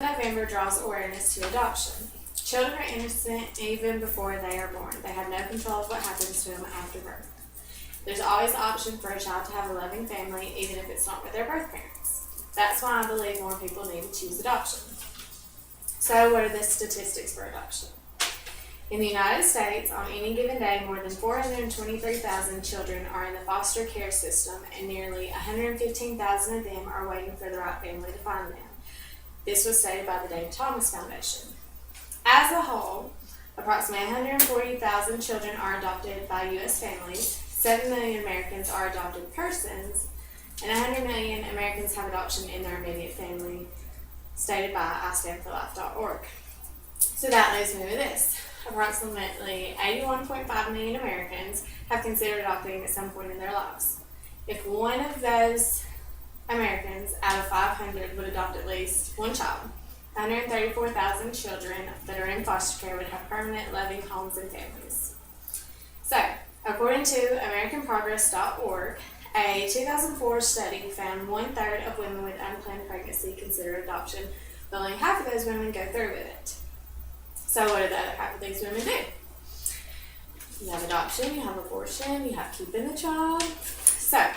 November draws awareness to adoption. Children are innocent even before they are born. They have no control of what happens to them after birth. There's always the option for a child to have a loving family, even if it's not with their birth parents. That's why I believe more people need to choose adoption. So, what are the statistics for adoption? In the United States, on any given day, more than 423,000 children are in the foster care system, and nearly 115,000 of them are waiting for the right family to find them. This was stated by the David Thomas Foundation. As a whole, approximately 140,000 children are adopted by U.S. families, 7 million Americans are adopted persons, and 100 million Americans have adoption in their immediate family, stated by IStandForLife.org. So that leaves me with this. Approximately 81.5 million Americans have considered adopting at some point in their lives. If one of those Americans out of 500 would adopt at least one child, 134,000 children that are in foster care would have permanent, loving homes and families. So, according to AmericanProgress.org, a 2004 study found 1/3 of women with unplanned pregnancy consider adoption, but only half of those women go through with it. So what do the other half of these women do? You have adoption, you have abortion, you have keeping the child. So,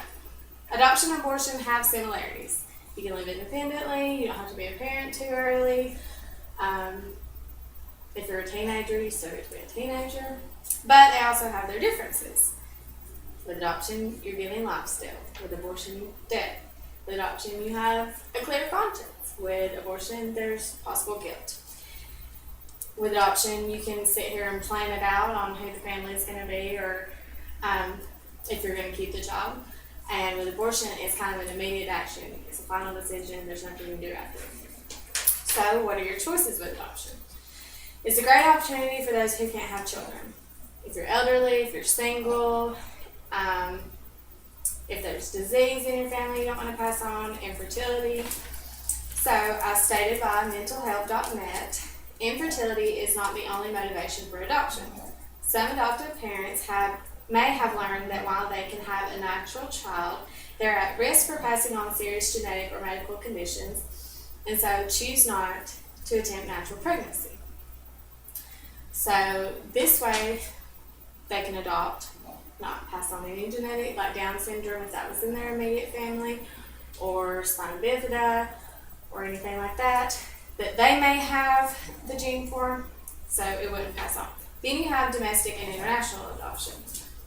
adoption and abortion have similarities. You can live independently, you don't have to be a parent too early. If you're a teenager, you still get to be a teenager. But they also have their differences. With adoption, you're giving life still. With abortion, death. With adoption, you have a clear conscience. With abortion, there's possible guilt. With adoption, you can sit here and plan it out on who the family is going to be, or if you're going to keep the child. And with abortion, it's kind of an immediate action. It's a final decision. There's nothing you can do after. So, what are your choices with adoption? It's a great opportunity for those who can't have children. If you're elderly, if you're single, if there's disease in your family you don't want to pass on, infertility. So, as stated by mentalhealth.net, infertility is not the only motivation for adoption. Some adoptive parents may have learned that while they can have a natural child, they're at risk for passing on serious genetic or medical conditions, and so choose not to attempt natural pregnancy. So this way, they can adopt, not pass on any genetic, like Down syndrome if that was in their immediate family, or spina bifida, or anything like that they may have the gene for, so it wouldn't pass on. Then you have domestic and international adoption.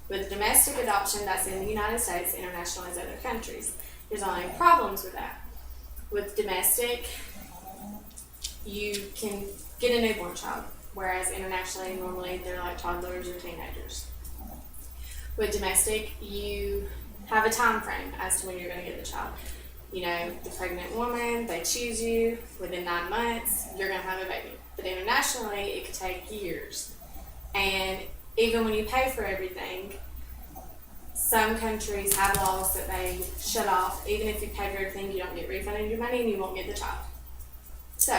With domestic adoption, that's in the United States, international is other countries. There's only problems with that. With domestic, you can get a newborn child, whereas internationally, normally they're like toddlers or teenagers. With domestic, you have a time frame as to when you're going to get the child. You know, the pregnant woman, they choose you, within 9 months, you're going to have a baby. But internationally, it could take years. And even when you pay for everything, some countries have laws that they shut off. Even if you pay for everything, you don't get refunded your money and you won't get the child. So,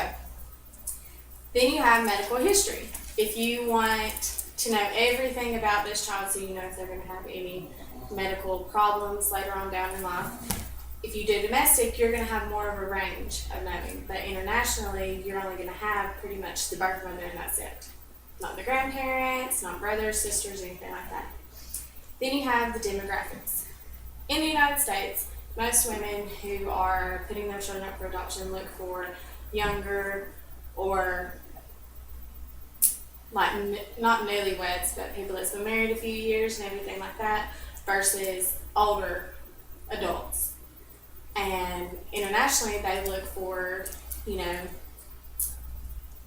then you have medical history. If you want to know everything about this child so you know if they're going to have any medical problems later on down in life, if you do domestic, you're going to have more of a range of knowing. But internationally, you're only going to have pretty much the birth mother and that's it. Not the grandparents, not brothers, sisters, anything like that. Then you have the demographics. In the United States, most women who are putting their children up for adoption look for younger or like not newlyweds, but people that's been married a few years and everything like that, versus older adults. And internationally, they look for,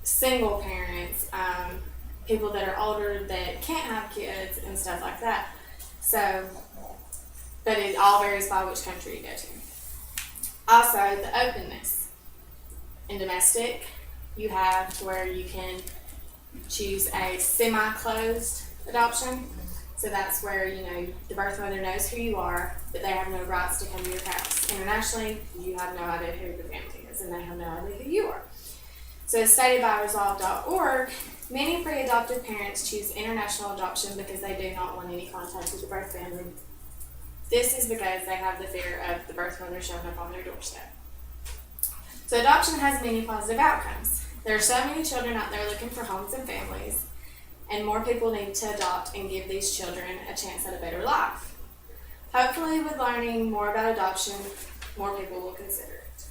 single parents, people that are older that can't have kids and stuff like that. So, but it all varies by which country you go to. Also, the openness. In domestic, you have to where you can choose a semi-closed adoption. So that's where, the birth mother knows who you are, but they have no rights to come to your house. Internationally, you have no idea who the family is, and they have no idea who you are. So as stated by Resolve.org, many pre-adoptive parents choose international adoption because they do not want any contact with the birth family. This is because they have the fear of the birth mother showing up on their doorstep. So adoption has many positive outcomes. There are so many children out there looking for homes and families, and more people need to adopt and give these children a chance at a better life. Hopefully, with learning more about adoption, more people will consider it.